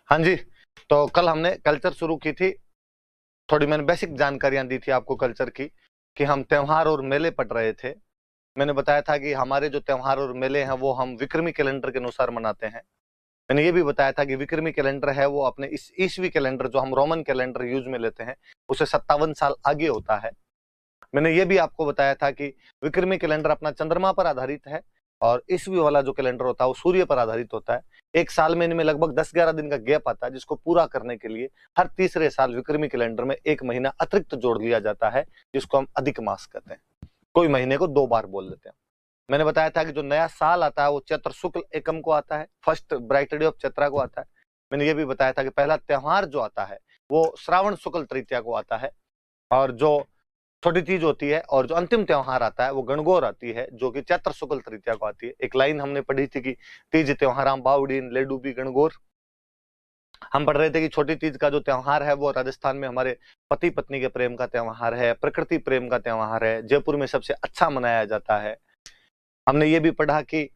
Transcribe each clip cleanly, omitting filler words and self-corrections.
हाँ जी, तो कल हमने कल्चर शुरू की थी। थोड़ी मैंने बेसिक जानकारियां दी थी आपको कल्चर की, कि हम त्योहार और मेले पढ़ रहे थे। मैंने बताया था कि हमारे जो त्योहार और मेले हैं वो हम विक्रमी कैलेंडर के अनुसार मनाते हैं। मैंने ये भी बताया था कि विक्रमी कैलेंडर है वो अपने इस ईसवी कैलेंडर जो हम रोमन कैलेंडर यूज में लेते हैं उसे 57 साल आगे होता है। मैंने ये भी आपको बताया था कि विक्रमी कैलेंडर अपना चंद्रमा पर आधारित है और ईसवी वाला जो कैलेंडर होता है वो सूर्य पर आधारित होता है। एक साल में इनमें लगभग 10-11 दिन का गैप आता है, जिसको पूरा करने के लिए हर तीसरे साल विक्रमी कैलेंडर में एक महीना अतिरिक्त जोड़ लिया जाता है, जिसको हम अधिक मास कहते हैं। कोई महीने को 2 बार बोल लेते हैं। मैंने बताया था कि जो नया साल आता है वो चैत्र शुक्ल एकम को आता है, first bright day of Chaitra को आता है। मैंने ये भी बताया था कि पहला त्योहार जो आता है वो श्रावण शुक्ल तृतीया को आता है, और जो छोटी तीज होती है और जो अंतिम त्योहार आता है वो गणगौर आती है, जो कि चैत्र शुक्ल तृतीया को आती है। एक लाइन हमने पढ़ी थी कि तीज त्योहाराम बावड़ीन लेडूबी गणगौर। हम पढ़ रहे थे कि छोटी तीज का जो त्योहार है वो राजस्थान में हमारे पति पत्नी के प्रेम का त्योहार है, प्रकृति प्रेम का त्योहार है, जयपुर में सबसे अच्छा मनाया जाता है। हमने ये भी पढ़ा कि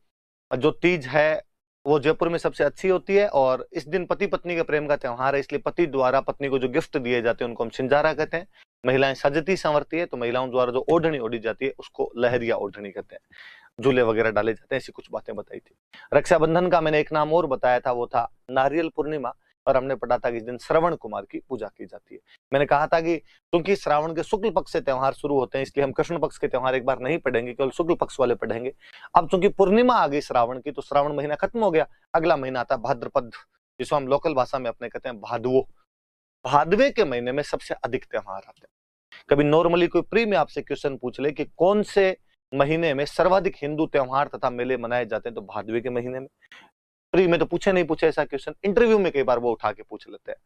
जो तीज है वो जयपुर में सबसे अच्छी होती है और इस दिन पति पत्नी के प्रेम का त्योहार है, इसलिए पति द्वारा पत्नी को जो गिफ्ट दिए जाते हैं उनको हम सिंजारा कहते हैं। महिलाएं सजती संवरती है तो महिलाओं द्वारा जो ओढ़नी ओढ़ी जाती है उसको लहरिया ओढ़नी कहते हैं। झूले वगैरह डाले जाते हैं, ऐसी कुछ बातें बताई थी। रक्षाबंधन का मैंने एक नाम और बताया था, वो था नारियल पूर्णिमा। और हमने पढ़ा था कि इस दिन श्रवण कुमार की पूजा की जाती है। मैंने कहा था कि क्योंकि श्रावण के शुक्ल पक्ष से त्योहार शुरू होते हैं इसलिए हम कृष्ण पक्ष के त्योहार एक बार नहीं पढ़ेंगे, केवल शुक्ल पक्ष वाले पढ़ेंगे। अब चूंकि पूर्णिमा आ गई श्रावण की तो श्रावण महीना खत्म हो गया, अगला महीना आता है भाद्रपद, जिसको हम लोकल भाषा में अपने कहते हैं भादवो। भादवे के महीने में सबसे अधिक त्योहार आते हैं। कभी नॉर्मली कोई प्री में आपसे क्वेश्चन पूछ ले कि कौन से महीने में सर्वाधिक हिंदू त्योहार तथा मेले मनाए जाते हैं, तो भादवे के महीने में। प्री में तो पूछे नहीं पूछे ऐसा क्वेश्चन, इंटरव्यू में कई बार वो उठा के पूछ लेते हैं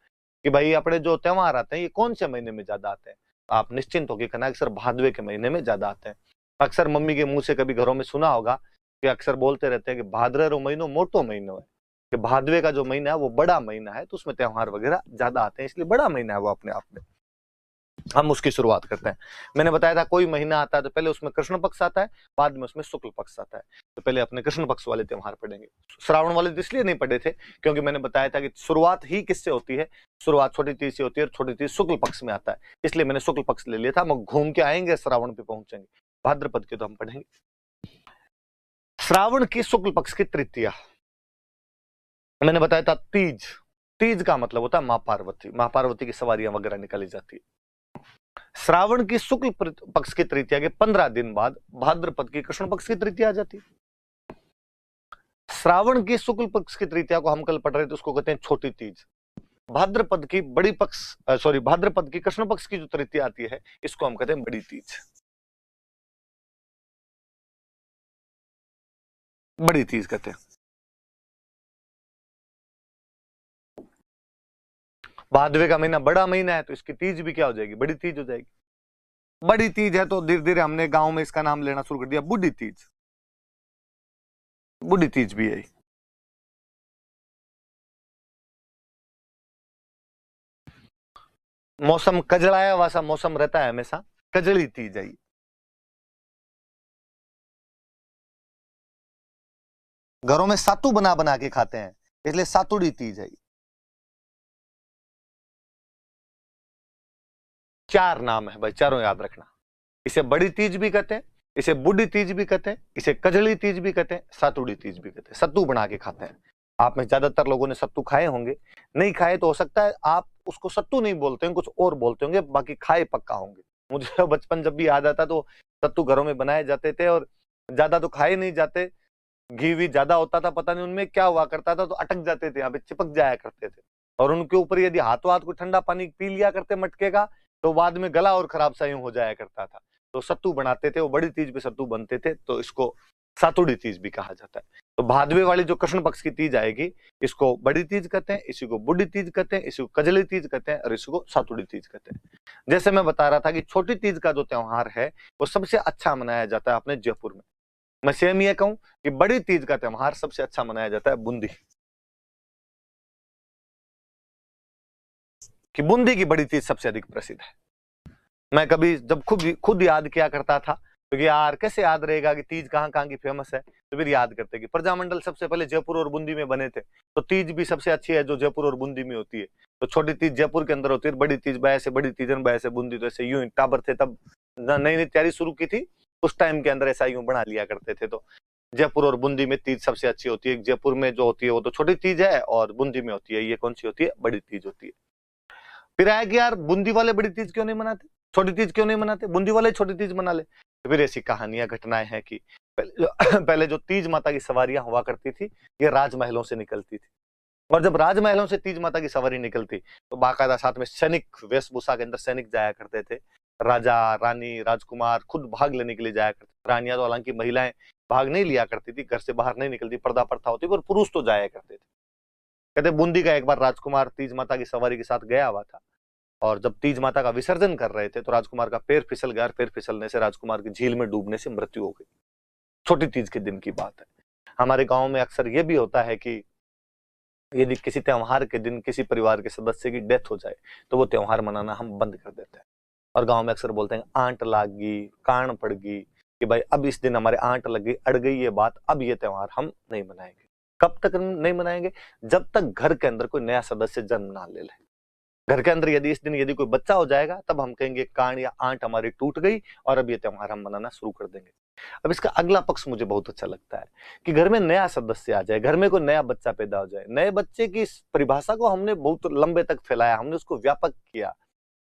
कि भाई अपने जो त्योहार आते हैं ये कौन से महीने में ज्यादा आते हैं। आप निश्चिंत होकर कहना कि सर भादवे के महीने में ज्यादा आते हैं। अक्सर मम्मी के मुंह से कभी घरों में सुना होगा कि अक्सर बोलते रहते हैं कि भाद्रो महीनो मोटो महीनो है, कि भादवे का जो महीना है वो बड़ा महीना है तो उसमें त्योहार वगैरह ज्यादा आते हैं, इसलिए बड़ा महीना है वो अपने आप में। हम उसकी शुरुआत करते हैं। मैंने बताया था कोई महीना आता है तो पहले उसमें कृष्ण पक्ष आता है, बाद में उसमें शुक्ल पक्ष आता है। तो पहले अपने कृष्ण पक्ष वाले त्योहार पढ़ेंगे। श्रावण वाले तो इसलिए नहीं पढ़े थे क्योंकि मैंने बताया था कि शुरुआत ही किससे होती है, शुरुआत छोटी तीज से होती है और छोटी तीज शुक्ल पक्ष में आता है, इसलिए मैंने शुक्ल पक्ष ले लिया था। हम घूम के आएंगे, श्रावण पे पहुंचेंगे, भाद्रपद के तो हम पढ़ेंगे। श्रावण की शुक्ल पक्ष की तृतीया मैंने बताया था तीज। तीज का मतलब होता है मां पार्वती, मां पार्वती की सवारियां वगैरह निकाली जाती है। श्रावण की शुक्ल पक्ष की तृतीया के 15 दिन बाद भाद्रपद की कृष्ण पक्ष की तृतीया आ जाती है। श्रावण की शुक्ल पक्ष की तृतीया को हम कल पढ़ रहे थे, उसको कहते हैं छोटी तीज। भाद्रपद की बड़ी पक्ष भाद्रपद की कृष्ण पक्ष की जो तृतीया आती है इसको हम कहते हैं बड़ी तीज। बड़ी तीज कहते हैं। भादवे का महीना बड़ा महीना है तो इसकी तीज भी क्या हो जाएगी, बड़ी तीज हो जाएगी। बड़ी तीज है तो धीरे धीरे हमने गांव में इसका नाम लेना शुरू कर दिया बूढ़ी तीज। बूढ़ी तीज भी है। मौसम कजड़ाया वैसा मौसम रहता है हमेशा, कजड़ी तीज है। घरों में सातू बना बना के खाते हैं इसलिए सातुड़ी तीज है। 4 नाम है भाई, चारों याद रखना। इसे बड़ी तीज भी कहते हैं, इसे बूढ़ी तीज भी कहते हैं, इसे कजली तीज भी कहते हैं, सातुड़ी तीज भी कहते हैं। सत्तू बना के खाते हैं। आप में ज्यादातर लोगों ने सत्तू खाए होंगे, नहीं खाए तो हो सकता है आप उसको सत्तू नहीं बोलते हैं, कुछ और बोलते होंगे, बाकी खाए पक्का होंगे। मुझे बचपन जब भी याद आता तो सत्तू घरों में बनाए जाते थे और ज्यादा तो खाए नहीं जाते, घी भी ज्यादा होता था, पता नहीं उनमें क्या हुआ करता था, तो अटक जाते थे, यहाँ पे चिपक जाया करते थे। और उनके ऊपर यदि हाथों हाथ को ठंडा पानी पी लिया करते मटके का तो बाद में गला और खराब सा यूं हो जाया करता था। तो सत्तू बनाते थे, वो बड़ी तीज पे सत्तू बनते थे, तो इसको सातुड़ी तीज भी कहा जाता है। तो भादवे वाली जो कृष्ण पक्ष की तीज आएगी इसको बड़ी तीज कहते हैं, इसी को बूढ़ी तीज कहते हैं, इसी को कजली तीज कहते हैं और इसको सातुड़ी तीज कहते हैं। जैसे मैं बता रहा था कि छोटी तीज का जो त्योहार है वो सबसे अच्छा मनाया जाता है अपने जयपुर में। मैं सेम ये कहूं कि बड़ी तीज का त्योहार सबसे अच्छा मनाया जाता है बूंदी, कि बूंदी की बड़ी तीज सबसे अधिक प्रसिद्ध है। मैं कभी जब खुद खुद याद किया करता था क्योंकि यार कैसे याद रहेगा कि तीज कहाँ कहाँ की फेमस है, तो फिर याद करते कि प्रजामंडल सबसे पहले जयपुर और बूंदी में बने थे, तो तीज भी सबसे अच्छी है जो जयपुर और बूंदी में होती है। तो छोटी तीज जयपुर के अंदर होती है, बड़ी तीज बया से, बड़ी तीजन बया से बूंदी, तो ऐसे यूं टाबर थे तब नई नई तैयारी शुरू की थी, उस टाइम के अंदर ऐसा यूं बना लिया करते थे। तो जयपुर और बूंदी में तीज सबसे अच्छी होती है। जयपुर में जो होती है वो तो छोटी तीज है, और बूंदी में होती है ये कौन सी होती है, बड़ी तीज होती है। फिर आया कि यार बूंदी वाले बड़ी तीज क्यों नहीं मनाते, छोटी तीज क्यों नहीं मनाते, बूंदी वाले छोटी तीज मना ले। तो फिर ऐसी कहानियां घटनाएं हैं कि पहले जो तीज माता की सवारियां हुआ करती थी, ये राजमहलों से निकलती थी, और जब राजमहलों से तीज माता की सवारी निकलती तो बाकायदा साथ में सैनिक वेशभूषा के अंदर सैनिक जाया करते थे, राजा रानी राजकुमार खुद भाग लेने के लिए जाया करते थे। रानियां तो हालांकि महिलाएं भाग नहीं लिया करती थी, घर से बाहर नहीं निकलती, पर्दा प्रथा होती, पर पुरुष तो जाया करते थे। कहते बूंदी का एक बार राजकुमार तीज माता की सवारी के साथ गया हुआ था, और जब तीज माता का विसर्जन कर रहे थे तो राजकुमार का पैर फिसल गया, पैर फिसलने से राजकुमार की झील में डूबने से मृत्यु हो गई। छोटी तीज के दिन की बात है। हमारे गांव में अक्सर ये भी होता है कि यदि किसी त्योहार के दिन किसी परिवार के सदस्य की डेथ हो जाए तो वो त्योहार मनाना हम बंद कर देते हैं, और गांव में अक्सर बोलते हैं आंट लागी, कान पड़गी, कि भाई अब इस दिन हमारे आंट लग गई, अड़ गई ये बात, अब ये त्योहार हम नहीं मनाएंगे। कब तक नहीं मनाएंगे, जब तक घर के अंदर कोई नया सदस्य जन्म ना ले ले। घर के अंदर यदि इस दिन यदि कोई बच्चा हो जाएगा तब हम कहेंगे कान या आंट हमारी टूट गई और अब ये त्योहार हम मनाना शुरू कर देंगे। अब इसका अगला पक्ष मुझे बहुत अच्छा लगता है कि घर में नया सदस्य आ जाए, घर में कोई नया बच्चा पैदा हो जाए। नए बच्चे की इस परिभाषा को हमने बहुत लंबे तक फैलाया, हमने उसको व्यापक किया,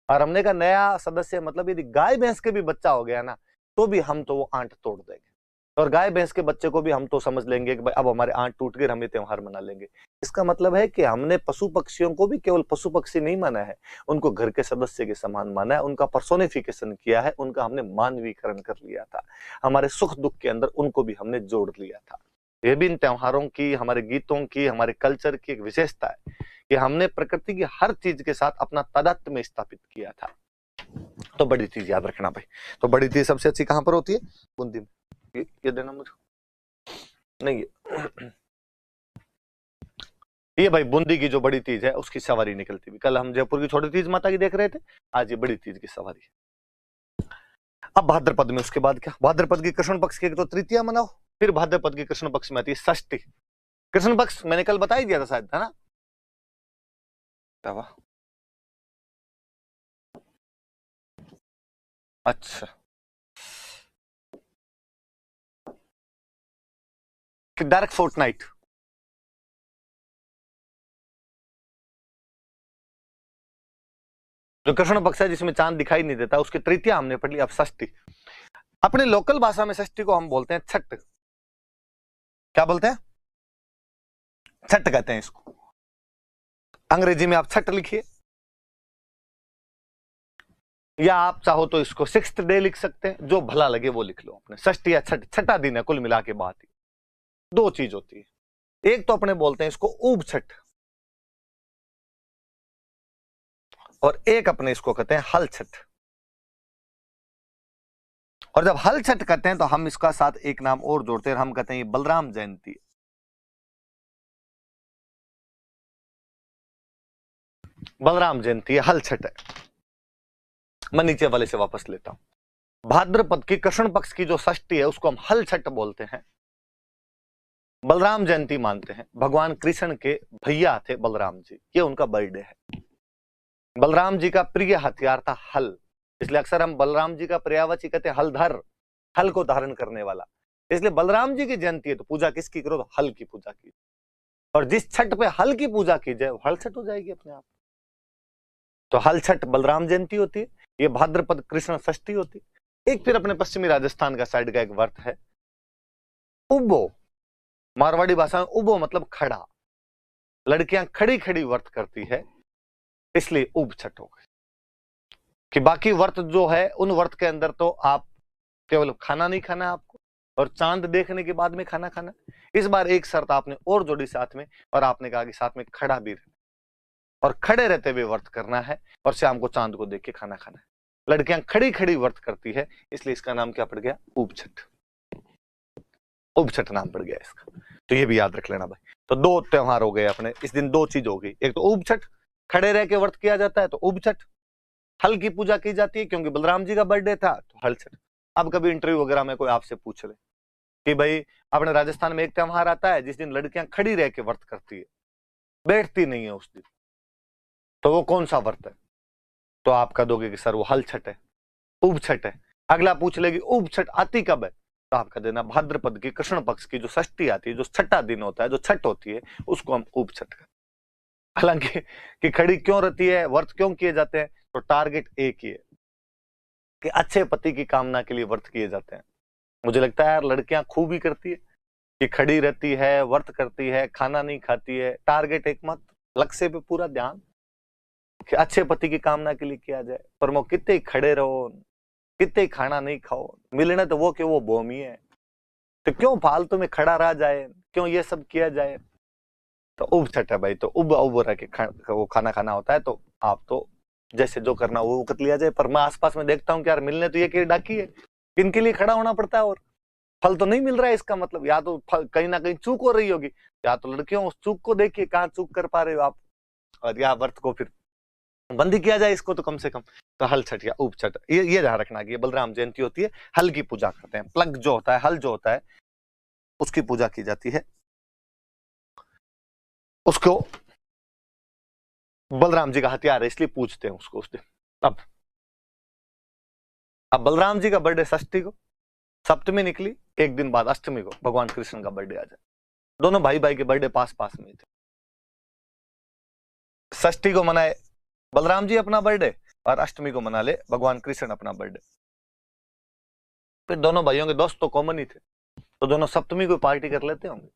और हमने कहा नया सदस्य मतलब यदि गाय भैंस के भी बच्चा हो गया ना तो भी हम तो वो आंट तोड़ देंगे, और गाय भैंस के बच्चे को भी हम तो समझ लेंगे कि भाई अब हमारे आंट टूट गए, हम ये त्योहार मना लेंगे। इसका मतलब है कि हमने पशु पक्षियों को भी केवल पशु पक्षी नहीं माना है, उनको घर के सदस्य के समान माना है, उनका पर्सोनिफिकेशन किया है, उनका हमने मानवीकरण कर लिया था, हमारे सुख दुख के अंदर उनको भी हमने जोड़ लिया था। ये भी इन त्योहारों की, हमारे गीतों की, हमारे कल्चर की एक विशेषता है कि हमने प्रकृति की हर चीज के साथ अपना तादात्म्य में स्थापित किया था। तो बड़ी चीज याद रखना भाई। तो बड़ी चीज सबसे अच्छी कहां पर होती है, बूंदी में। ये देना मुझे, नहीं ये भाई बूंदी की जो बड़ी तीज है उसकी सवारी निकलती है। कल हम जयपुर की छोटी तीज माता की देख रहे थे, आज ये बड़ी तीज की सवारी है। अब भाद्रपद में उसके बाद क्या, भाद्रपद की कृष्ण पक्ष की तो तृतीया मनाओ, फिर भाद्रपद की कृष्ण पक्ष में आती है षष्ठी। कृष्ण पक्ष मैंने कल बता ही दिया था शायद, है ना? अच्छा, डार्क फोर्टनाइट, जो कृष्ण पक्ष है जिसमें चांद दिखाई नहीं देता, उसकी तृतीया हमने पढ़ ली। अब षष्ठी, अपने लोकल भाषा में षष्ठी को हम बोलते हैं छठ। क्या बोलते हैं? छठ कहते हैं इसको। अंग्रेजी में आप छठ लिखिए, या आप चाहो तो इसको सिक्स्थ डे लिख सकते हैं, जो भला लगे वो लिख लो अपने। षष्ठी या छठ, छठा दिन है कुल मिला के बात ही। दो चीज होती है, एक तो अपने बोलते हैं इसको ऊब छठ, और एक अपने इसको कहते हैं हल छठ। और जब हल छठ कहते हैं तो हम इसका साथ एक नाम और जोड़ते हैं, हम कहते हैं ये बलराम जयंती। बलराम जयंती है, हल छठ है। मैं नीचे वाले से वापस लेता हूं। भाद्रपद की कृष्ण पक्ष की जो षष्ठी है उसको हम हल छठ बोलते हैं, बलराम जयंती मानते हैं। भगवान कृष्ण के भैया थे बलराम जी, ये उनका बर्थडे है। बलराम जी का प्रिय हथियार था हल, इसलिए अक्सर हम बलराम जी का पर्यायवाची कहते हैं हलधर, हल को धारण करने वाला। इसलिए बलराम जी की जयंती है तो पूजा किसकी करो, तो हल की पूजा की। और जिस छठ पे हल की पूजा की जाए वो हल छठ हो जाएगी अपने आप। तो हल छठ बलराम जयंती होती है, ये भाद्रपद कृष्ण षष्ठी होती है। एक फिर अपने पश्चिमी राजस्थान का साइड का एक व्रत है उबो, मारवाड़ी भाषा में उबो मतलब खड़ा, लड़कियां खड़ी खड़ी व्रत करती है, इसलिए उब छठ हो गई। कि बाकी व्रत जो है उन व्रत के अंदर तो आप केवल खाना नहीं खाना है आपको, और चांद देखने के बाद में खाना खाना। इस बार एक शर्त आपने और जोड़ी साथ में, और आपने कहा कि साथ में खड़ा भी रहना, और खड़े रहते हुए व्रत करना है, और शाम को चांद को देख के खाना खाना है। लड़कियां खड़ी खड़ी व्रत करती है, इसलिए इसका नाम क्या पड़ गया, उब छठ। उब छठ नाम पड़ गया इसका, तो ये भी याद रख लेना भाई। तो दो त्योहार हो गए अपने इस दिन, दो चीज हो गई, एक तो उब छठ, खड़े रह के व्रत किया जाता है तो उब छठ, हल की पूजा की जाती है क्योंकि बलराम जी का बर्थडे था तो हल छठ। अब कभी इंटरव्यू वगैरह में कोई आपसे पूछ ले कि भाई अपने राजस्थान में एक त्योहार आता है जिस दिन लड़कियां खड़ी रह के व्रत करती है, बैठती नहीं है उस दिन, तो वो कौन सा व्रत है? तो आप कह दोगे कि सर वो हल छठ है, उब छठ है। अगला पूछ लेगी उब छठ आती कब है? तो आप कह देना भाद्रपद की कृष्ण पक्ष की जो षष्ठी आती है, जो छठा दिन होता है, जो छठ होती है, उसको हम उब छठ कहते हैं। हालांकि कि खड़ी क्यों रहती है, व्रत क्यों किए जाते हैं, तो टारगेट एक ही है कि अच्छे पति की कामना के लिए व्रत किए जाते हैं। मुझे लगता है यार लड़कियां खूब ही करती है कि खड़ी रहती है, व्रत करती है, खाना नहीं खाती है, टारगेट एकमात्र लक्ष्य पे पूरा ध्यान कि अच्छे पति की कामना के लिए किया जाए। पर वो कितने खड़े रहो, कितने खाना नहीं खाओ, मिलने तो वो कि वो बोमी है, तो क्यों फालतू में खड़ा रह जाए, क्यों ये सब किया जाए? तो उब छठ है भाई, तो उब उब रह के वो खाना खाना होता है। तो आप तो जैसे जो करना वो कर लिया जाए। पर मैं आसपास में देखता हूँ कि यार मिलने तो ये कि डाकी है, इनके लिए खड़ा होना पड़ता है और फल तो नहीं मिल रहा है। इसका मतलब या तो कहीं ना कहीं चूक हो रही होगी, या तो लड़कियों उस चूक को देखिए कहाँ चूक कर पा रहे हो आप, और या व्रत को फिर बंद किया जाए इसको तो कम से कम। तो हल छठ या उप छठ ये ध्यान रखना कि बलराम जयंती होती है, हल की पूजा करते हैं। प्लग जो होता है, हल जो होता है, उसकी पूजा की जाती है। उसको बलराम जी का हथियार है इसलिए पूजते हैं उसको उस दिन। अब बलराम जी का बर्थडे षष्ठी को, सप्तमी निकली, एक दिन बाद अष्टमी को भगवान कृष्ण का बर्थडे आ जाए। दोनों भाई भाई के बर्थडे पास पास में थे। षष्ठी को मनाए बलराम जी अपना बर्थडे और अष्टमी को मना ले भगवान कृष्ण अपना बर्थडे। फिर दोनों भाइयों के दोस्त तो कॉमन ही थे, तो दोनों सप्तमी को पार्टी कर लेते होंगे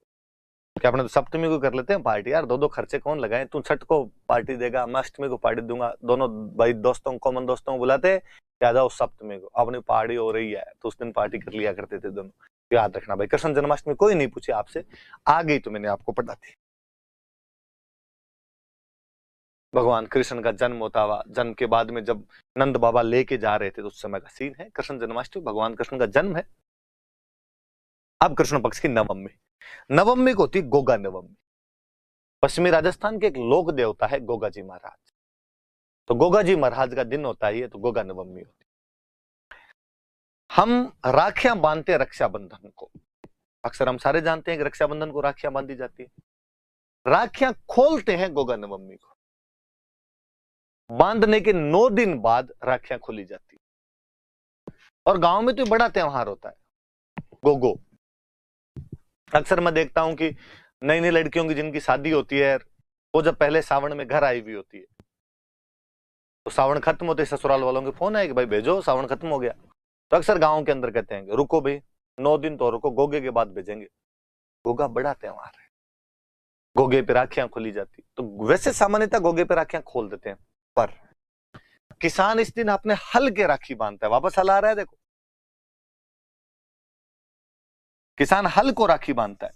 कि अपने तो सप्तमी को कर लेते हैं पार्टी, यार दो दो खर्चे कौन लगाए, तू छठ को पार्टी देगा, मैं अष्टमी को पार्टी दूंगा। दोनों भाई दोस्तों कॉमन दोस्तों को बुलाते, आ जाओ सप्तमी को अपनी पार्टी हो रही है, तो उस दिन पार्टी कर लिया करते थे दोनों। याद रखना भाई, कृष्ण जन्माष्टमी कोई नहीं पूछे आपसे, आ गई तो मैंने आपको पढ़ा दी। भगवान कृष्ण का जन्म होता हुआ, जन्म के बाद में जब नंद बाबा लेके जा रहे थे तो उस समय का सीन है। कृष्ण जन्माष्टमी भगवान कृष्ण का जन्म है। अब कृष्ण पक्ष की नवमी, नवमी को होती गोगा नवमी। पश्चिमी राजस्थान के एक लोक देवता है गोगा जी महाराज, तो गोगा जी महाराज का दिन होता है, तो गोगा नवमी होती। हम राखियां बांधते हैं रक्षाबंधन को, अक्सर हम सारे जानते हैं कि रक्षाबंधन को राखियां बांधी जाती है। राखियां खोलते हैं गोगा नवमी को, बांधने के 9 दिन बाद राखियां खोली जाती है। और गांव में तो बड़ा त्योहार होता है गोगो। अक्सर मैं देखता हूं कि नई नई लड़कियों की जिनकी शादी होती है, वो जब पहले सावन में घर आई हुई होती है, तो सावन खत्म होते ससुराल वालों के फोन आए कि भाई भेजो सावन खत्म हो गया। तो अक्सर गांव के अंदर कहते हैं कि रुको भाई 9 दिन तो रुको, गोगे के बाद भेजेंगे। गोगा बड़ा त्योहार है, गोगे पे राखियां खोली जाती। तो वैसे सामान्यतः गोगे पे राखियां खोल देते हैं, पर किसान इस दिन अपने हल के राखी बांधता है। वापस हल आ रहा है देखो, किसान हल को राखी बांधता है।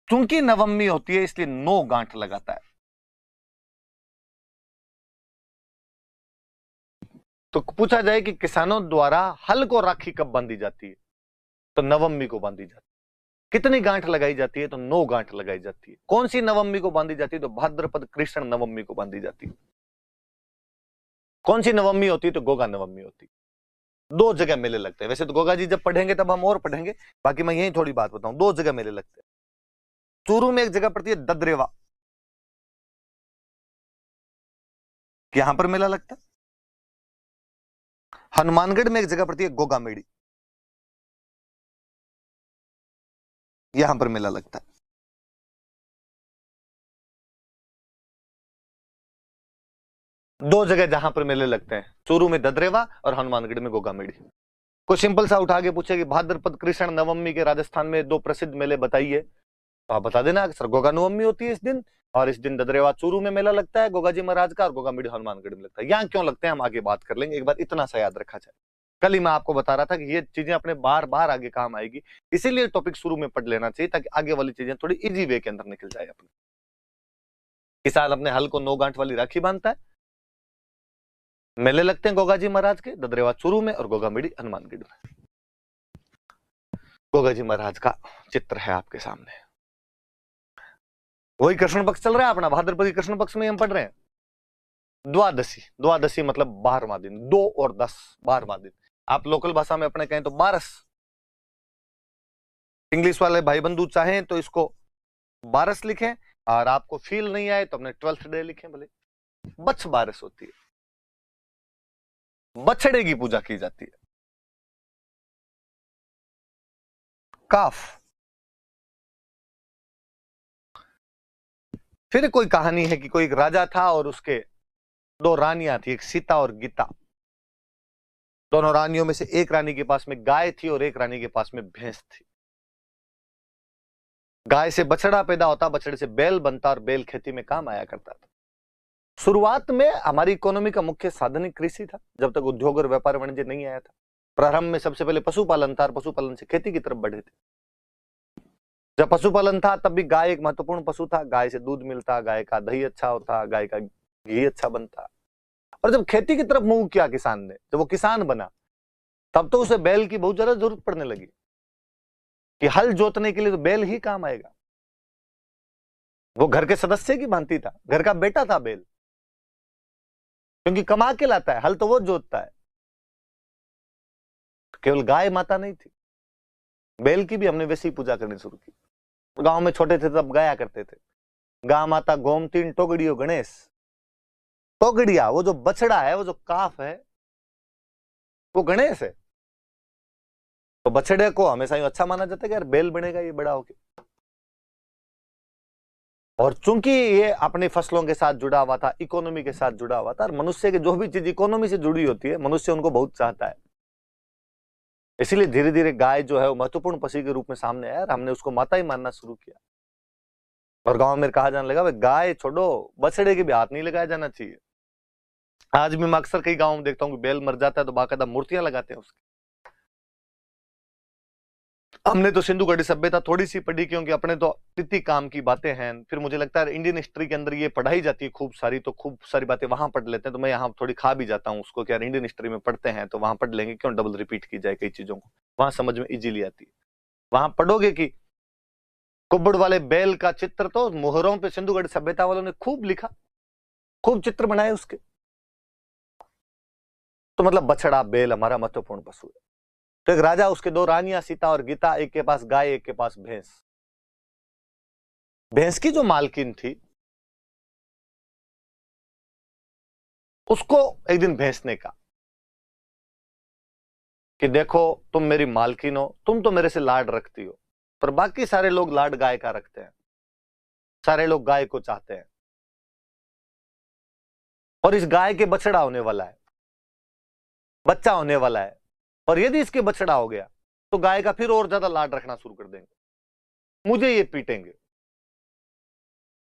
चूंकि नवमी होती है इसलिए 9 गांठ लगाता है। तो पूछा जाए कि किसानों द्वारा हल को राखी कब बांधी जाती है, तो नवमी को बांधी जाती है। कितनी गांठ लगाई जाती है, तो 9 गांठ लगाई जाती है। कौन सी नवमी को बांधी जाती है, तो भाद्रपद कृष्ण नवमी को बांधी जाती है। कौन सी नवमी होती है, तो गोगा नवमी होती है। 2 जगह मेले लगते हैं। वैसे तो गोगा जी जब पढ़ेंगे तब हम और पढ़ेंगे, बाकी मैं यही थोड़ी बात बताऊं। 2 जगह मेले लगते हैं। चूरू में एक जगह पड़ती है ददरेवा, यहां पर मेला लगता है। हनुमानगढ़ में एक जगह पड़ती है गोगा मेड़ी, यहां पर मेला लगता है। दो जगह जहां पर मेले लगते हैं, चूरू में ददरेवा और हनुमानगढ़ में गोगा मेड़ी। कोई सिंपल सा उठा के पूछे कि भाद्रपद कृष्ण नवमी के राजस्थान में 2 प्रसिद्ध मेले बताइए, तो आप बता देना सर गोगा नवमी होती है इस दिन, और इस दिन ददरेवा चूरू में मेला लगता है गोगा जी महाराज का, और गोगा मेड़ी हनुमानगढ़ में लगता है। यहाँ क्यों लगते हैं हम आगे बात कर लेंगे, एक बार इतना सा याद रखा जाए। कल ही मैं आपको बता रहा था कि ये चीजें अपने बार बार आगे काम आएगी, इसीलिए टॉपिक शुरू में पढ़ लेना चाहिए ताकि आगे वाली चीजें थोड़ी इजी वे के अंदर निकल जाए। अपने किसान अपने हल को 9 गांठ वाली राखी बांधता है, मेले लगते हैं गोगा जी महाराज के, ददरेवा चूरू में और गोगा मेड़ी हनुमानगढ़ में। गोगा जी महाराज का चित्र है आपके सामने। वही कृष्ण पक्ष चल रहा है अपना, भाद्रपदी कृष्ण पक्ष में हम पढ़ रहे हैं। द्वादशी, द्वादशी मतलब 12वां दिन, 2 और 10 12वां दिन। आप लोकल भाषा में अपने कहें तो बारस। इंग्लिश वाले भाई बंधु चाहें तो इसको बारस लिखें, और आपको फील नहीं आए तो अपने 12th डे लिखें भले। बछ बारस होती है, बछड़े की पूजा की जाती है। काफ। फिर कोई कहानी है कि कोई एक राजा था और उसके दो रानियां थी, एक सीता और गीता। दोनों रानियों में से एक रानी के पास में गाय थी और एक रानी के पास में भैंस थी। गाय से बछड़ा पैदा होता, बछड़े से बैल बनता, और बैल खेती में काम आया करता था। शुरुआत में हमारी इकोनॉमी का मुख्य साधन ही कृषि था, जब तक उद्योग और व्यापार वाणिज्य नहीं आया था। प्रारंभ में सबसे पहले पशुपालन था, और पशुपालन से खेती की तरफ बढ़े थे। जब पशुपालन था तब भी गाय एक महत्वपूर्ण पशु था। गाय से दूध मिलता, गाय का दही अच्छा होता, गाय का घी अच्छा बनता। और जब खेती की तरफ मूव किया किसान ने, जब वो किसान बना, तब तो उसे बैल की बहुत ज्यादा जरूरत पड़ने लगी कि हल जोतने के लिए तो बैल ही काम आएगा। वो घर के सदस्य की भांति था, घर का बेटा था बैल, क्योंकि कमा के लाता है, हल तो वो जोतता है। केवल गाय माता नहीं थी, बैल की भी हमने वैसी पूजा करनी शुरू की। गांव में छोटे थे तब गाया करते थे, गा माता गोमतीन टोगड़ियो गणेश। टोगड़िया वो जो बछड़ा है, वो जो काफ है, वो गणेश है। तो बछड़े को हमेशा ही अच्छा माना जाता है कि यार बैल बनेगा ये बड़ा होके। और चूंकि ये अपनी फसलों के साथ जुड़ा हुआ था, इकोनॉमी के साथ जुड़ा हुआ था, और मनुष्य के जो भी चीज इकोनॉमी से जुड़ी होती है, मनुष्य उनको बहुत चाहता है। इसीलिए धीरे धीरे गाय जो है वो महत्वपूर्ण पशु के रूप में सामने आया, और हमने उसको माता ही मानना शुरू किया। और गांव में कहा जाने लगा, भाई गाय छोड़ो, बछड़े के भी हाथ नहीं लगाया जाना चाहिए। आज भी मैं अक्सर कई गांव में देखता हूँ कि बैल मर जाता है तो बाकायदा मूर्तियां लगाते हैं उसकी। हमने तो सिंधु घड़ी सभ्यता थोड़ी सी पढ़ी, क्योंकि अपने तो तिथि काम की बातें हैं। फिर मुझे लगता है इंडियन हिस्ट्री के अंदर ये पढ़ाई जाती है खूब सारी, तो खूब सारी बातें वहां पढ़ लेते हैं। तो मैं यहाँ थोड़ी खा भी जाता हूँ उसको कि यार इंडियन हिस्ट्री में पढ़ते हैं तो वहां पढ़ लेंगे, क्यों डबल रिपीट की जाए कई चीजों को, वहां समझ में इजीली आती है। वहां पढ़ोगे कि कुब्बड़ वाले बैल का चित्र तो मोहरों पे सिंधु घड़ी सभ्यता वालों ने खूब लिखा, खूब चित्र बनाए उसके। तो मतलब बछड़ा बैल हमारा महत्वपूर्ण पशु है। तो एक राजा, उसके दो रानियां सीता और गीता, एक के पास गाय एक के पास भैंस। भैंस की जो मालकिन थी, उसको एक दिन भैंस ने कहा कि देखो तुम मेरी मालकिन हो, तुम तो मेरे से लाड रखती हो, पर बाकी सारे लोग लाड गाय का रखते हैं, सारे लोग गाय को चाहते हैं। और इस गाय के बछड़ा होने वाला है, बच्चा होने वाला है, और यदि इसके बछड़ा हो गया तो गाय का फिर और ज्यादा लाड रखना शुरू कर देंगे, मुझे ये पीटेंगे।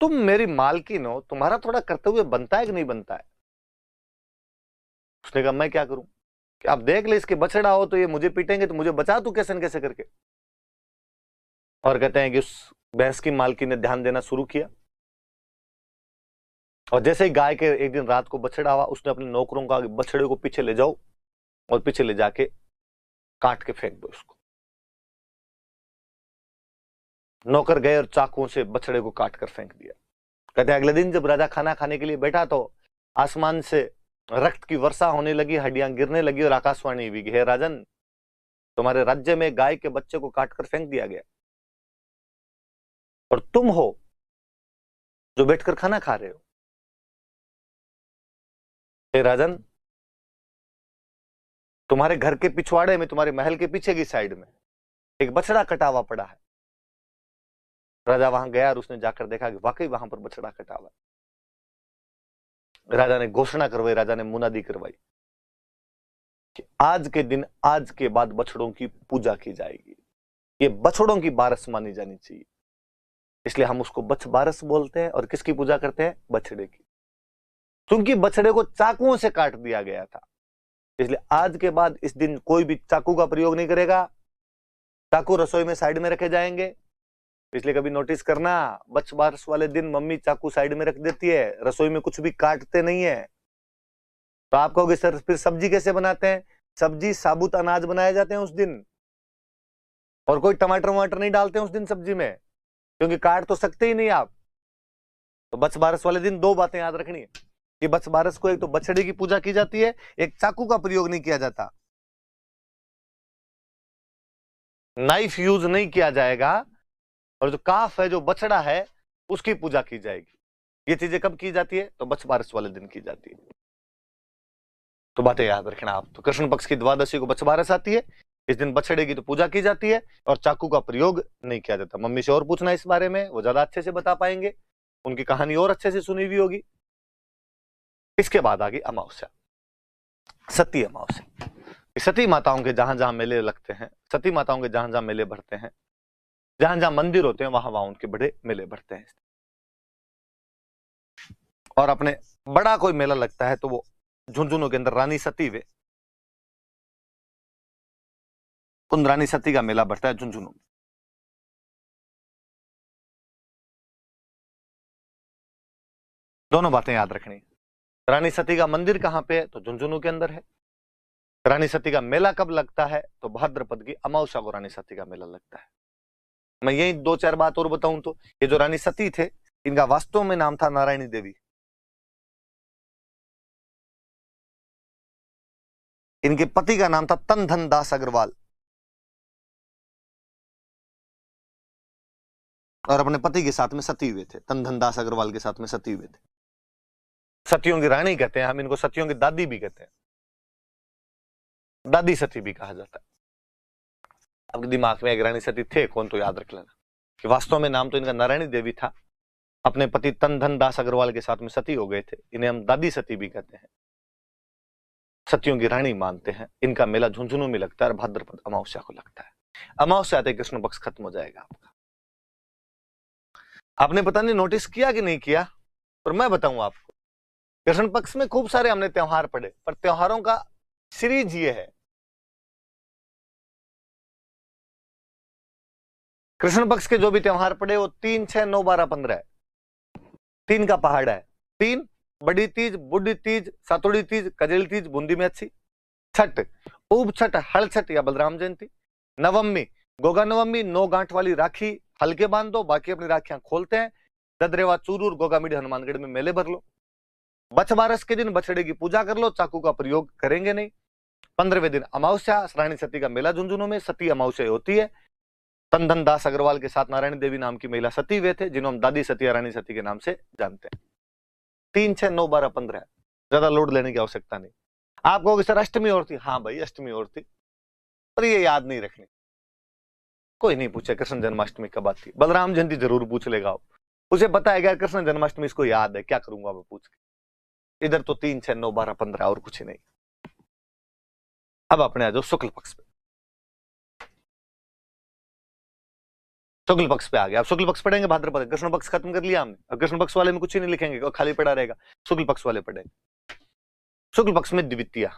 तुम मेरी मालकिन हो, तुम्हारा थोड़ा कर्तव्य बनता है कि नहीं बनता है? उसने कहा मैं क्या करूं कि आप देख ले, इसके बछड़ा हो तो ये मुझे पीटेंगे, तो मुझे बचा तू कैसे न कैसे करके। और कहते हैं कि उस भैंस की मालकिन ने ध्यान देना शुरू किया, और जैसे ही गाय के एक दिन रात को बछड़ा हुआ, उसने अपने नौकरों का बछड़े को पीछे ले जाओ और पीछे ले जाके काट के फेंक दो इसको। नौकर गए और चाकुओं से बछड़े को काट कर फेंक दिया। कहते हैं अगले दिन जब राजा खाना खाने के लिए बैठा तो आसमान से रक्त की वर्षा होने लगी, हड्डियां गिरने लगी, और आकाशवाणी हुई कि हे राजन, तुम्हारे राज्य में गाय के बच्चे को काटकर फेंक दिया गया, और तुम हो जो बैठकर खाना खा रहे हो। हे राजन, तुम्हारे घर के पिछवाड़े में, तुम्हारे महल के पीछे की साइड में एक बछड़ा कटा हुआ पड़ा है। राजा वहां गया और उसने जाकर देखा कि वाकई वहां पर बछड़ा कटा हुआ है। राजा ने घोषणा करवाई, राजा ने मुनादी करवाई कि आज के दिन, आज के बाद बछड़ों की पूजा की जाएगी, ये बछड़ों की बारस मानी जानी चाहिए। इसलिए हम उसको बछ बारस बोलते हैं। और किसकी पूजा करते हैं? बछड़े की। क्योंकि बछड़े को चाकुओं से काट दिया गया था, इसलिए आज के बाद इस दिन कोई भी चाकू का प्रयोग नहीं करेगा। चाकू रसोई में साइड में रखे जाएंगे। इसलिए कभी नोटिस करना, बछ बारस वाले दिन मम्मी चाकू साइड में रख देती है, रसोई में कुछ भी काटते नहीं है। तो आप कहोगे सर फिर सब्जी कैसे बनाते हैं? सब्जी साबुत अनाज बनाए जाते हैं उस दिन, और कोई टमाटर वमाटर नहीं डालते हैं उस दिन सब्जी में, क्योंकि काट तो सकते ही नहीं आप। तो बछ बारस वाले दिन दो बातें याद रखनी है कि बछ बारस को एक तो बछड़े की पूजा की जाती है, एक चाकू का प्रयोग नहीं किया जाता। नाइफ यूज नहीं किया जाएगा, और जो काफ है, जो बछड़ा है, उसकी पूजा की जाएगी। ये चीजें कब की जाती है? तो बछबारस वाले दिन की जाती है। तो बातें याद रखना आप। तो कृष्ण पक्ष की द्वादशी को बछबारस आती है, इस दिन बछड़े की तो पूजा की जाती है, और चाकू का प्रयोग नहीं किया जाता। मम्मी से और पूछना इस बारे में, वो ज्यादा अच्छे से बता पाएंगे, उनकी कहानी और अच्छे से सुनी हुई होगी। इसके बाद आ गई अमावस्या, सती अमावस्या। सती माताओं के जहां जहां मेले लगते हैं, सती माताओं के जहां जहां मेले भरते हैं, जहां जहां मंदिर होते हैं, वहां वहां उनके बड़े मेले भरते हैं। और अपने बड़ा कोई मेला लगता है तो वो झुंझुनू के अंदर रानी सती वे, उन रानी सती का मेला भरता है झुंझुनू। दोनों बातें याद रखनी। रानी सती का मंदिर कहां पे है? तो झुंझुनू के अंदर है। रानी सती का मेला कब लगता है? तो भाद्रपद की अमावस्या को रानी सती का मेला लगता है। मैं यही दो चार बात और बताऊं तो, ये जो रानी सती थे, इनका वास्तव में नाम था नारायणी देवी। इनके पति का नाम था तन धन दास अग्रवाल, और अपने पति के साथ में सती हुए थे। तन धन दास अग्रवाल के साथ में सती हुए थे। सतियों की रानी कहते हैं हम इनको, सतियों की दादी भी कहते हैं, दादी सती भी कहा जाता है। आपके दिमाग में एक रानी सती थे कौन, तो याद रख लेना कि वास्तव में नाम तो इनका नारायणी देवी था। अपने पति तन धन दास अग्रवाल के साथ में सती हो गए थे। इन्हें हम दादी सती भी कहते हैं, सतियों की रानी मानते हैं। इनका मेला झुंझुनू में लगता है और भाद्रपद अमावस्या को लगता है। अमावस्या आते कृष्ण पक्ष खत्म हो जाएगा आपका। आपने पता नहीं नोटिस किया कि नहीं किया, पर मैं बताऊं आपको, कृष्ण पक्ष में खूब सारे हमने त्योहार पढ़े, पर त्योहारों का सीरीज ये है। कृष्ण पक्ष के जो भी त्योहार पड़े वो 3, 6, 9, 12, 15 है। 3 का पहाड़ है। 3 बड़ी तीज, बुढ़ी तीज, सातुड़ी तीज, कजली तीज, बूंदी में अच्छी। छठ, उब छठ, हल छठ या बलराम जयंती। नवमी, गोगा नवमी, 9 गांठ वाली राखी हल्के बांध दो, बाकी अपनी राखियां खोलते हैं। ददरेवा, चूरूर, गोगामीडी, हनुमानगढ़ में मेले भर लो। बछबारस के दिन बछड़े की पूजा कर लो, चाकू का प्रयोग करेंगे नहीं। 15वें दिन अमावस्या, रानी सती का मेला झुंझुनू में सती अमावस्या होती है। तन धन दास अग्रवाल के साथ नारायण देवी नाम की महिला सती वे थे, जिन्हों हम दादी सती या रानी सती के नाम से जानते हैं। 3, 6, 9, 12, 15 है। ज्यादा लोड लेने की आवश्यकता नहीं। आप कहोगे सर अष्टमी और थी, हाँ भाई अष्टमी और थी, पर ये याद नहीं रखनी। कोई नहीं पूछे कृष्ण जन्माष्टमी कब आती, बलराम जयंती जरूर पूछ लेगा, उसे पता है क्या कृष्ण जन्माष्टमी इसको याद है, क्या करूंगा मैं पूछ के। इधर तो 3, 6, 9, 12, 15 और कुछ नहीं। अब अपने आ जाओ शुक्ल पक्ष पे। शुक्ल पक्ष पे आ गया। अब शुक्ल पक्ष पढ़ेंगे भाद्रपद। कृष्ण पक्ष खत्म कर लिया हमने, अब कृष्ण पक्ष वाले में कुछ ही नहीं लिखेंगे और खाली पड़ा रहेगा, शुक्ल पक्ष वाले पढ़ेंगे। शुक्ल पक्ष में द्वितीया,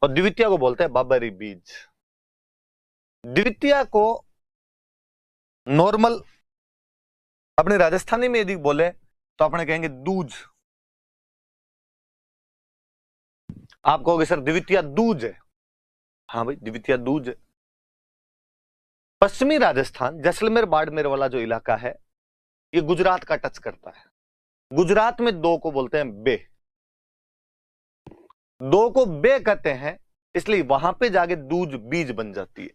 और द्वितीया को बोलते हैं बाबरी बीज। द्वितीया को नॉर्मल अपने राजस्थानी में यदि बोले तो अपने कहेंगे दूज। आप कहोगे सर द्वितीया दूज है, हाँ भाई द्वितीया दूज है। पश्चिमी राजस्थान, जैसलमेर बाड़मेर वाला जो इलाका है, ये गुजरात का टच करता है। गुजरात में 2 को बोलते हैं बे, 2 को बे कहते हैं, इसलिए वहां पे जाके दूज बीज बन जाती है,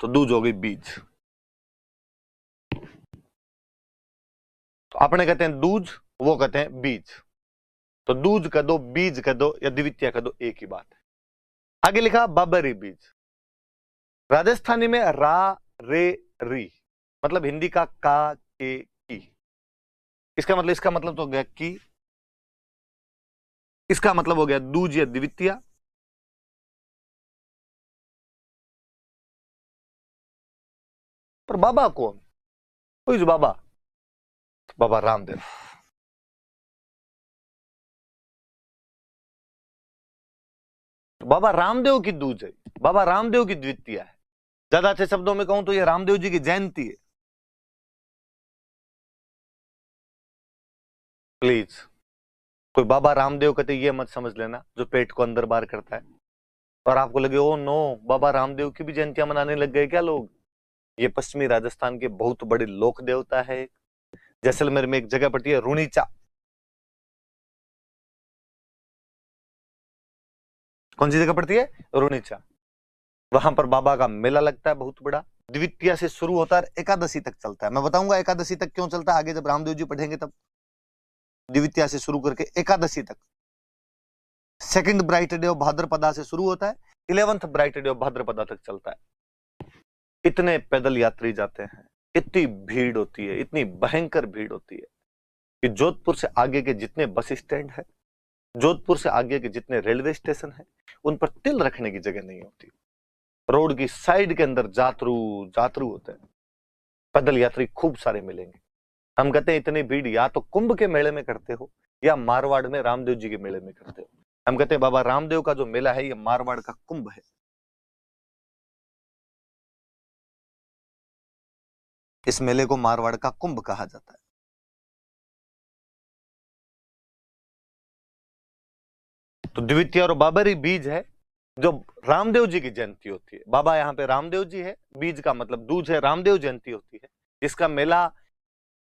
तो दूज हो गई बीज। तो अपने कहते हैं दूज, वो कहते हैं बीज। तो दूज कह दो, बीज कह दो या द्वितीया कह दो, एक ही बात है। आगे लिखा बाबरी बीज। राजस्थानी में रा रे री, मतलब हिंदी का का के की। इसका मतलब तो हो गया की, इसका मतलब हो गया दूज या द्वितीया। पर बाबा कौन? कोई जो बाबा, बाबा रामदेव। बाबा रामदेव की दूज है, बाबा रामदेव की द्वितीया है। ज्यादा अच्छे शब्दों में कहूं तो ये रामदेव जी की जयंती है। प्लीज कोई बाबा रामदेव कहते ये मत समझ लेना जो पेट को अंदर बाहर करता है, और आपको लगे ओ नो बाबा रामदेव की भी जयंतियां मनाने लग गए क्या लोग। ये पश्चिमी राजस्थान के बहुत बड़े लोक देवता है। जैसलमेर में एक जगह पड़ती है रुणीचा, कौन सी जगह पड़ती है? रुणीचा। वहां पर बाबा का मेला लगता है बहुत बड़ा। द्वितीया से शुरू होता है, एकादशी तक चलता है। मैं बताऊंगा एकादशी तक क्यों चलता है आगे, जब रामदेव जी पढ़ेंगे तब। द्वितीया से शुरू करके एकादशी तक। Second bright day of Bhadrapada से शुरू होता है, 11th bright day of Bhadrapada तक चलता है। इतने पैदल यात्री जाते हैं, इतनी भीड़ होती है, इतनी भयंकर भीड़ होती है कि जोधपुर से आगे के जितने बस स्टैंड है, जोधपुर से आगे के जितने रेलवे स्टेशन है, उन पर तिल रखने की जगह नहीं होती। रोड की साइड के अंदर जातरू जातरू होते हैं, पैदल यात्री खूब सारे मिलेंगे। हम कहते हैं इतनी भीड़ या तो कुंभ के मेले में करते हो या मारवाड़ में रामदेव जी के मेले में करते हो। हम कहते हैं बाबा रामदेव का जो मेला है ये मारवाड़ का कुंभ है। इस मेले को मारवाड़ का कुंभ कहा जाता है। तो द्वितीय और बाबरी बीज है जो रामदेव जी की जयंती होती है। बाबा यहाँ पे रामदेव जी है, बीज का मतलब दूज है, रामदेव जयंती होती है। जिसका मेला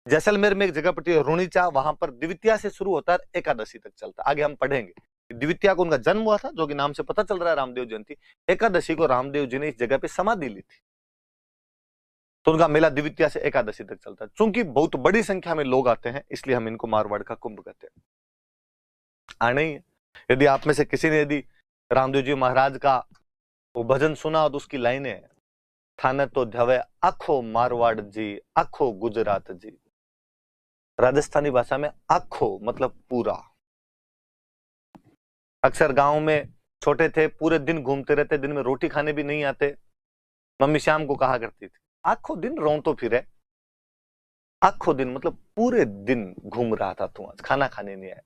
जैसलमेर में एक जगह पड़ती है रुणीचा, वहां पर द्वितीया से शुरू होता है, एकादशी तक चलता है। आगे हम पढ़ेंगे द्वितीया को उनका जन्म हुआ था, जो कि नाम से पता चल रहा है रामदेव जयंती। एकादशी को रामदेव जी ने इस जगह पे समाधि ली थी, तो उनका मेला द्वितीया से एकादशी तक चलता है। चूंकि बहुत बड़ी संख्या में लोग आते हैं, इसलिए हम इनको मारवाड़ का कुंभ कहते हैं। आने ही यदि आप में से किसी ने यदि रामदेव जी महाराज का वो भजन सुना हो तो उसकी लाइनें, थाने तो ध्यावे आखो मारवाड़ जी, आखो गुजरात जी। राजस्थानी भाषा में आखो मतलब पूरा। अक्सर गांव में छोटे थे, पूरे दिन घूमते रहते, दिन में रोटी खाने भी नहीं आते। मम्मी शाम को कहा करती थी आखो दिन रो तो फिरे। आखो दिन मतलब पूरे दिन घूम रहा था तू, आज खाना खाने नहीं आया।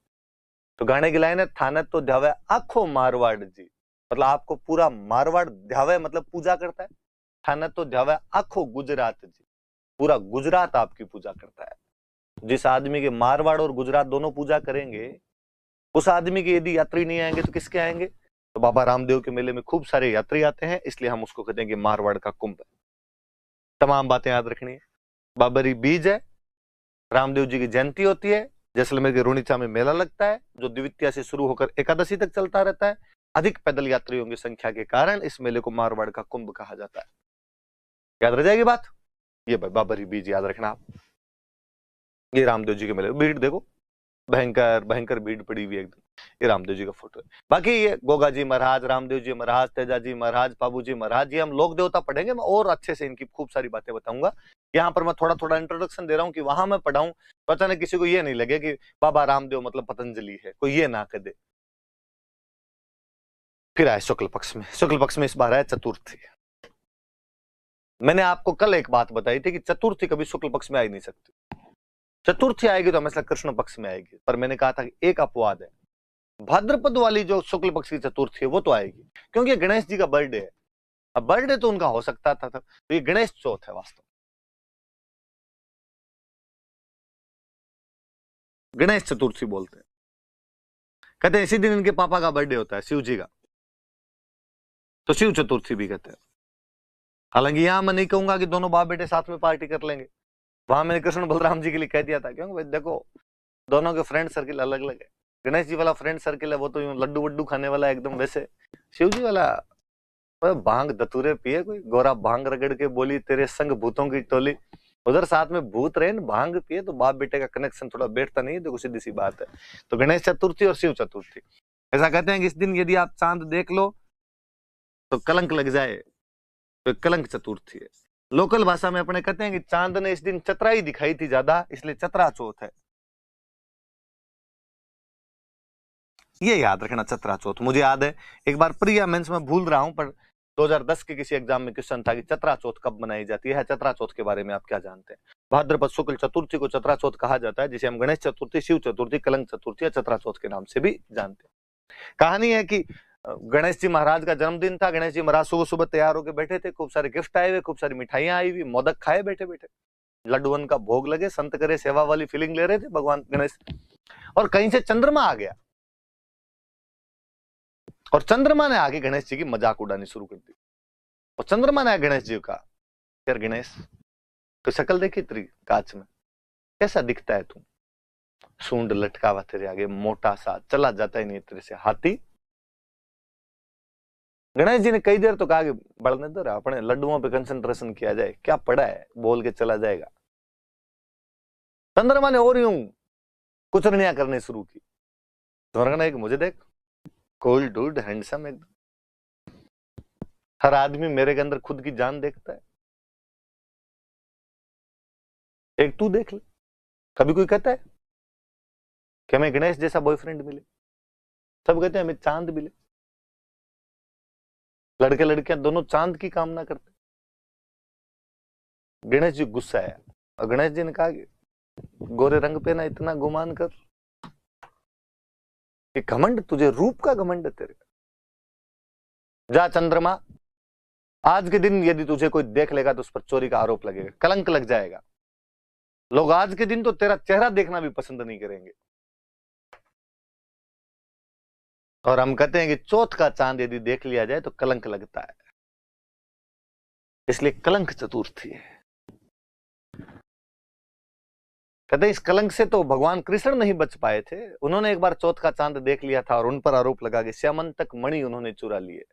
तो गाने की लाइन है, थाने तो ध्यावे आखो मारवाड़ जी, मतलब आपको पूरा मारवाड़ ध्यावे मतलब पूजा करता है। थाने तो ध्यावे आखो गुजरात जी, पूरा गुजरात आपकी पूजा करता है। जिस आदमी के मारवाड़ और गुजरात दोनों पूजा करेंगे, उस आदमी के यदि यात्री नहीं आएंगे तो किसके आएंगे? तो बाबा रामदेव के मेले में खूब सारे यात्री आते हैं, इसलिए हम उसको कहते हैं कि मारवाड़ का कुंभ है। तमाम बातें याद रखनी है। बाबरी बीज है, रामदेव जी की जयंती होती है, जैसलमेर के रुणीचा में मेला लगता है जो द्वितीया से शुरू होकर एकादशी तक चलता रहता है। अधिक पैदल यात्रियों की संख्या के कारण इस मेले को मारवाड़ का कुंभ कहा जाता है। याद रह जाएगी बात? ये भाई बाबरी बीज याद रखना आप। ये रामदेव जी के मेले, भीड़ देखो भयंकर भयंकर भीड़ पड़ी हुई एकदम। ये रामदेव जी का फोटो है। बाकी ये गोगा जी महाराज, रामदेव जी महाराज, तेजा जी महाराज, बाबू जी महाराज, ये हम लोक देवता पढ़ेंगे। मैं और अच्छे से इनकी खूब सारी बातें बताऊंगा। यहाँ पर मैं थोड़ा थोड़ा इंट्रोडक्शन दे रहा हूँ कि वहां मैं पढ़ाऊं तो अचानक किसी को ये नहीं लगे कि बाबा रामदेव मतलब पतंजलि है, कोई ये ना कह दे। फिर आए शुक्ल पक्ष में। शुक्ल पक्ष में इस बार आया चतुर्थी। मैंने आपको कल एक बात बताई थी कि चतुर्थी कभी शुक्ल पक्ष में आ ही नहीं सकती। चतुर्थी आएगी तो हमेशा कृष्ण पक्ष में आएगी। पर मैंने कहा था कि एक अपवाद है, भाद्रपद वाली जो शुक्ल पक्ष की चतुर्थी है वो तो आएगी, क्योंकि ये गणेश जी का बर्थडे है। अब बर्थडे तो उनका हो सकता था, तो ये गणेश चौथ है वास्तव। गणेश चतुर्थी बोलते हैं। कहते हैं इसी दिन इनके पापा का बर्थडे होता है, शिव जी का, तो शिव चतुर्थी भी कहते हैं। हालांकि यहां मैं नहीं कहूंगा कि दोनों बाप बेटे साथ में पार्टी कर लेंगे। वहां मैंने कृष्ण बलराम जी के लिए कह दिया था, क्योंकि भाई देखो दोनों के फ्रेंड सर्किल अलग अलग है। गणेश जी वाला फ्रेंड सर्किल है वो तो लड्डू वड्डू खाने वाला है एकदम, वैसे शिव जी वाला भांग धतूरे पिए, कोई गोरा भांग रगड़ के बोली तेरे संग भूतों की टोली। उधर साथ में भूत रहे भांग पिए, तो बाप बेटे का कनेक्शन थोड़ा बैठता नहीं है। तो सीधी सी बात है। तो गणेश चतुर्थी और शिव चतुर्थी, ऐसा कहते हैं कि इस दिन यदि आप चांद देख लो तो कलंक लग जाए, तो कलंक चतुर्थी है। लोकल भाषा में अपने कहते हैं कि चांद ने इस दिन चतराई दिखाई थी ज्यादा, इसलिए चतरा चौथ है। ये याद रखना, चतरा चौथ। मुझे याद है एक बार प्रिया मेंस में भूल रहा हूं, पर 2010 के किसी एग्जाम में क्वेश्चन था कि चतरा चौथ कब मनाई जाती है। चतरा चौथ के बारे में आप क्या जानते हैं? भाद्रपद शुक्ल चतुर्थी को चतरा चौथ कहा जाता है, जिसे हम गणेश चतुर्थी, शिव चतुर्थी, कलंक चतुर्थी या चतरा चौथ के नाम से भी जानते हैं। कहानी है कि गणेश जी महाराज का जन्मदिन था। गणेश जी महाराज सुबह सुबह तैयार होकर बैठे थे, खूब सारे गिफ्ट आए हुए, खूब सारी मिठाइयां आई हुई, मोदक खाए बैठे बैठे, लड्डूवन का भोग लगे, संत करे सेवा वाली फीलिंग ले रहे थे भगवान गणेश। और कहीं से चंद्रमा आ गया, और चंद्रमा ने आगे गणेश जी की मजाक उड़ानी शुरू कर दी। और चंद्रमा ने गणेश जी का, यार गणेश तो शक्ल देखी तेरी कांच में, कैसा दिखता है तू? सूंड लटका हुआ तेरे आगे, मोटा सा, चला जाता ही नहीं तेरे से हाथी। गणेश जी ने कई देर तो कहा कि बढ़ने दो, अपने लड्डुओं पे कंसंट्रेशन किया जाए, क्या पड़ा है, बोल के चला जाएगा। चंद्रमा ने और यूं कुचरनियां करनी शुरू की। तो एक मुझे देख, कोल्ड डूड हैंडसम एकदम, हर आदमी मेरे के अंदर खुद की जान देखता है, एक तू देख ले। कभी कोई कहता है कि हमें गणेश जैसा बॉयफ्रेंड मिले? सब कहते हैं हमें चांद मिले। लड़के लड़कियां दोनों चांद की कामना करते। गणेश जी गुस्सा आया और गणेश जी ने कहा कि गोरे रंग पे ना इतना गुमान कर कि घमंड, तुझे रूप का घमंड है तेरे। जा चंद्रमा, आज के दिन यदि तुझे कोई देख लेगा तो उस पर चोरी का आरोप लगेगा, कलंक लग जाएगा। लोग आज के दिन तो तेरा चेहरा देखना भी पसंद नहीं करेंगे। और हम कहते हैं कि चौथ का चांद यदि देख लिया जाए तो कलंक लगता है, इसलिए कलंक चतुर्थी है। कहते इस कलंक से तो भगवान कृष्ण नहीं बच पाए थे। उन्होंने एक बार चौथ का चांद देख लिया था और उन पर आरोप लगा कि श्यामंतक मणि उन्होंने चुरा लिए।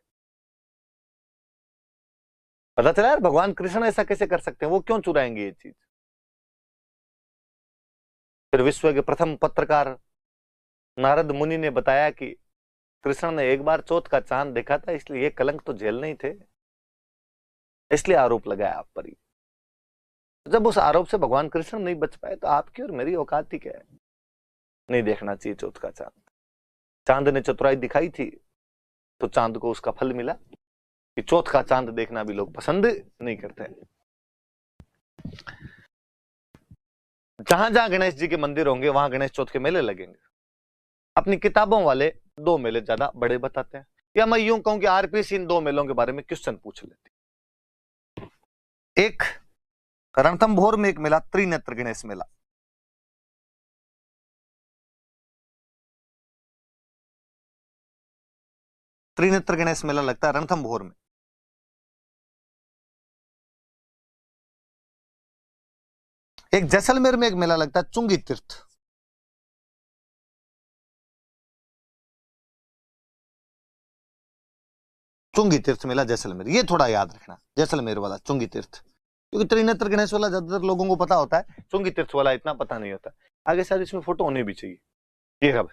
पता चला यार, भगवान कृष्ण ऐसा कैसे कर सकते हैं, वो क्यों चुराएंगे ये चीज। फिर विश्व के प्रथम पत्रकार नारद मुनि ने बताया कि कृष्ण ने एक बार चौथ का चांद देखा था, इसलिए ये कलंक तो झेल नहीं थे, इसलिए आरोप लगाया आप पर ही। जब उस आरोप से भगवान कृष्ण नहीं बच पाए तो आपकी और मेरी औकात ही क्या है। नहीं देखना चाहिए चौथ का चांद। चांद ने चतुराई दिखाई थी तो चांद को उसका फल मिला कि चौथ का चांद देखना भी लोग पसंद नहीं करते। जहां जहां गणेश जी के मंदिर होंगे वहां गणेश चौथ के मेले लगेंगे। अपनी किताबों वाले दो मेले ज्यादा बड़े बताते हैं, या मैं यूं कहूं कि आरपीसी इन दो मेलों के बारे में क्वेश्चन पूछ लेती। एक रणथंभौर में एक मेला, त्रिनेत्र गणेश मेला। त्रिनेत्र गणेश मेला लगता है रणथंभौर में। एक जैसलमेर में एक मेला लगता है चुंगी तीर्थ। चुंगी तीर्थ मेला जैसलमेर, ये थोड़ा याद रखना, जैसलमेर वाला चुंगी तीर्थ। क्योंकि त्रिनेत्र गणेश वाला ज्यादातर लोगों को पता होता है, चुंगी तीर्थ वाला इतना पता नहीं होता। आगे शायद इसमें फोटो होनी भी चाहिए। ये रहा